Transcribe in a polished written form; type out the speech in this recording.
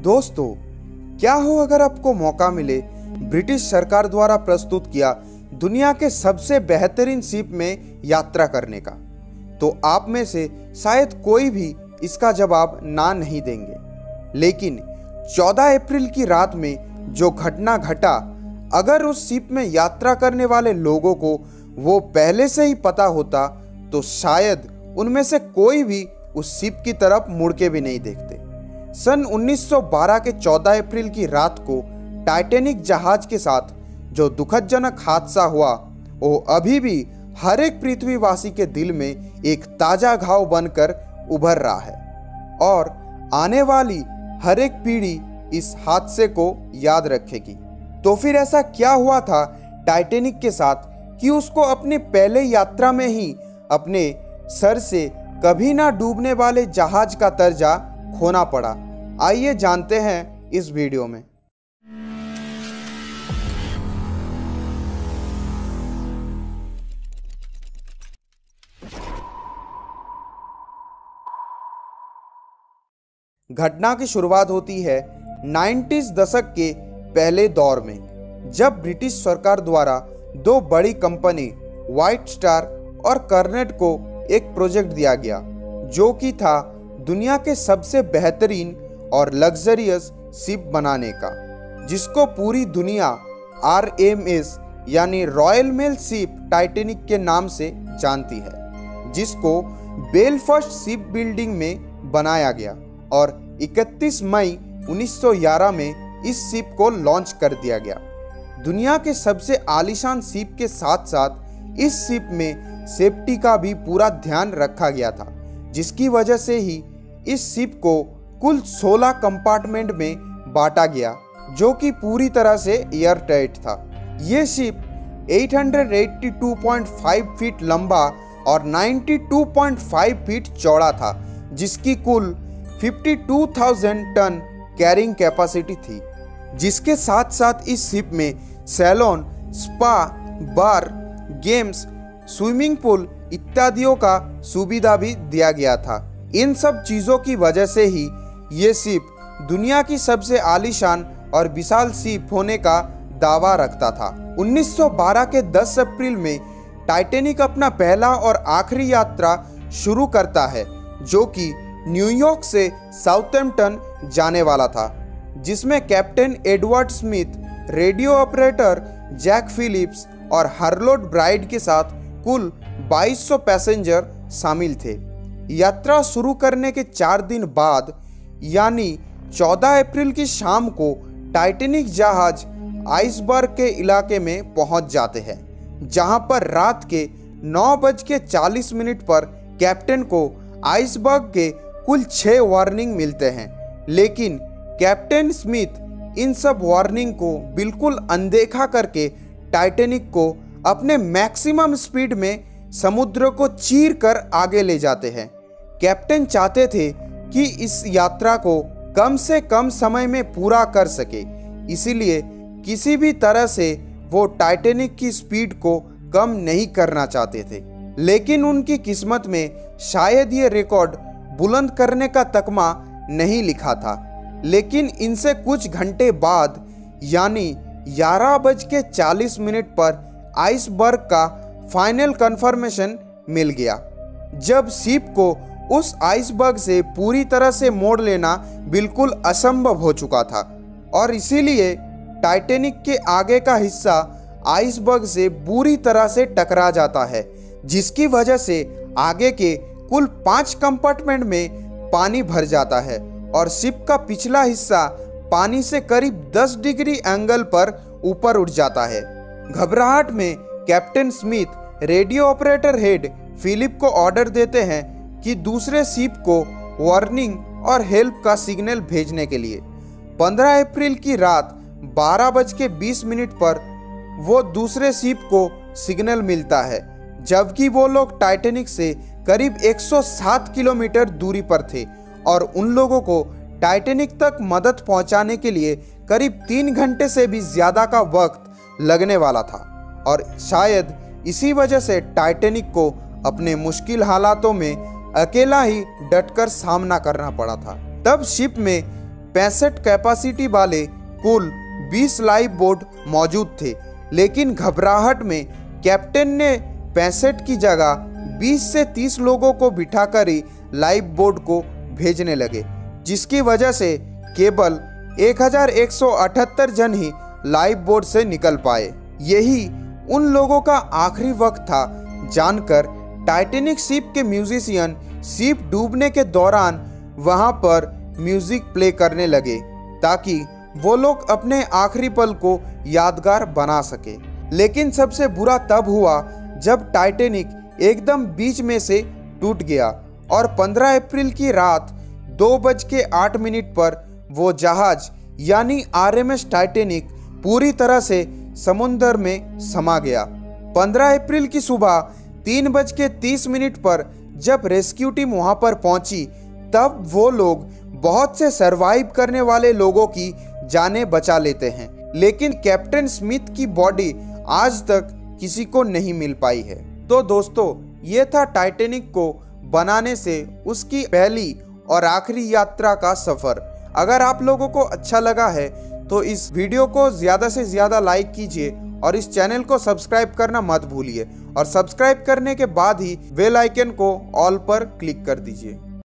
दोस्तों, क्या हो अगर आपको मौका मिले ब्रिटिश सरकार द्वारा प्रस्तुत किया दुनिया के सबसे बेहतरीन शिप में यात्रा करने का, तो आप में से शायद कोई भी इसका जवाब ना नहीं देंगे। लेकिन 14 अप्रैल की रात में जो घटना घटा, अगर उस शिप में यात्रा करने वाले लोगों को वो पहले से ही पता होता तो शायद उनमें से कोई भी उस शिप की तरफ मुड़ के भी नहीं देखते। सन 1912 के 14 अप्रैल की रात को टाइटैनिक जहाज के साथ जो दुखदजनक हादसा हुआ, वो अभी भी हर एक पृथ्वीवासी के दिल में एक ताजा घाव बनकर उभर रहा है और आने वाली हर एक पीढ़ी इस हादसे को याद रखेगी। तो फिर ऐसा क्या हुआ था टाइटैनिक के साथ कि उसको अपनी पहले यात्रा में ही अपने सर से कभी ना डूबने वाले जहाज का दर्जा खोना पड़ा? आइए जानते हैं इस वीडियो में। घटना की शुरुआत होती है 90s दशक के पहले दौर में, जब ब्रिटिश सरकार द्वारा दो बड़ी कंपनी व्हाइट स्टार और कर्नेट को एक प्रोजेक्ट दिया गया, जो कि था दुनिया के सबसे बेहतरीन और लग्जरियस शिप बनाने का, जिसको पूरी दुनिया RMS यानी रॉयल मेल शिप टाइटैनिक के नाम से जानती है, जिसको बेलफास्ट शिप बिल्डिंग में बनाया गया और 31 मई 1911 में इस शिप को लॉन्च कर दिया गया। दुनिया के सबसे आलीशान शिप के साथ साथ इस शिप में सेफ्टी का भी पूरा ध्यान रखा गया था, जिसकी वजह से ही इस शिप को कुल 16 कंपार्टमेंट में बांटा गया, जो कि पूरी तरह से एयर टाइट था। ये शिप 882.5 फीट लंबा और 92.5 फीट चौड़ा था, जिसकी कुल 52,000 टन कैरिंग कैपेसिटी थी। जिसके साथ साथ इस शिप में सैलून, स्पा, बार, गेम्स, स्विमिंग पूल इत्यादियों का सुविधा भी दिया गया था। इन सब चीज़ों की वजह से ही ये शिप दुनिया की सबसे आलीशान और विशाल शिप होने का दावा रखता था। 1912 के 10 अप्रैल में टाइटैनिक अपना पहला और आखिरी यात्रा शुरू करता है, जो कि न्यूयॉर्क से साउथैम्पटन जाने वाला था, जिसमें captain Edward Smith, radio operator Jack Phillips और हार्लोड ब्राइड के साथ कुल 2200 पैसेंजर शामिल थे। यात्रा शुरू करने के 4 दिन बाद यानी 14 अप्रैल की शाम को टाइटैनिक जहाज आइसबर्ग के इलाके में पहुंच जाते हैं, जहां पर रात के 9:40 पर कैप्टन को आइसबर्ग के कुल 6 वार्निंग मिलते हैं। लेकिन कैप्टन स्मिथ इन सब वार्निंग को बिल्कुल अनदेखा करके टाइटैनिक को अपने मैक्सिमम स्पीड में समुद्र को चीर कर आगे ले जाते हैं। कैप्टन चाहते थे कि इस यात्रा को कम से कम समय में पूरा कर सके, इसीलिए किसी भी तरह से वो टाइटैनिक की स्पीड को कम नहीं करना चाहते थे। लेकिन उनकी किस्मत में शायद ये रिकॉर्ड बुलंद करने का तकमा नहीं लिखा था। लेकिन इनसे कुछ घंटे बाद यानी 11:40 पर आइसबर्ग का फाइनल कंफर्मेशन मिल गया, जब शिप को उस आइसबर्ग से पूरी तरह से मोड़ लेना बिल्कुल असंभव हो चुका था और इसीलिए टाइटैनिक के आगे का हिस्सा आइसबर्ग से बुरी तरह से टकरा जाता है, जिसकी वजह से आगे के कुल 5 कंपार्टमेंट में पानी भर जाता है और शिप का पिछला हिस्सा पानी से करीब 10 डिग्री एंगल पर ऊपर उठ जाता है। घबराहट में captain Smith radio operator head Philip को ऑर्डर देते हैं कि दूसरे शिप को वार्निंग और हेल्प का सिग्नल भेजने के लिए। 15 अप्रैल की रात 12:20 पर वो दूसरे शिप को सिग्नल मिलता है, जबकि वो लोग टाइटैनिक से करीब 107 किलोमीटर दूरी पर थे और उन लोगों को टाइटैनिक तक मदद पहुंचाने के लिए करीब 3 घंटे से भी ज़्यादा का वक्त लगने वाला था और शायद इसी वजह से टाइटैनिक को अपने मुश्किल हालातों में अकेला ही डटकर सामना करना पड़ा था। तब शिप में 65 कैपेसिटी वाले कुल 20 लाइफ बोट मौजूद थे, लेकिन घबराहट में कैप्टन ने 65 की जगह 20 से 30 लोगों को बिठाकर ही लाइफ बोट को भेजने लगे, जिसकी वजह से केवल 1178 जन ही लाइफ बोट से निकल पाए। यही उन लोगों का आखिरी वक्त था जानकर टाइटैनिक शिप के म्यूजिशियन शिप डूबने के दौरान वहां पर म्यूजिक प्ले करने लगे ताकि वो लोग अपने आखिरी पल को यादगार बना सके। लेकिन सबसे बुरा तब हुआ जब टाइटैनिक एकदम बीच में से टूट गया और 15 अप्रैल की रात 2:08 पर वो जहाज यानी RMS टाइटैनिक पूरी तरह से समुद्र में समा गया। 15 अप्रैल की सुबह 3:30 पर जब रेस्क्यू टीम वहां पर पहुंची, तब वो लोग बहुत से सरवाइव करने वाले लोगों की जानें बचा लेते हैं, लेकिन कैप्टन स्मिथ की बॉडी आज तक किसी को नहीं मिल पाई है। तो दोस्तों, ये था टाइटैनिक को बनाने से उसकी पहली और आखिरी यात्रा का सफर। अगर आप लोगों को अच्छा लगा है तो इस वीडियो को ज़्यादा से ज़्यादा लाइक कीजिए और इस चैनल को सब्सक्राइब करना मत भूलिए, और सब्सक्राइब करने के बाद ही बेल आइकन को ऑल पर क्लिक कर दीजिए।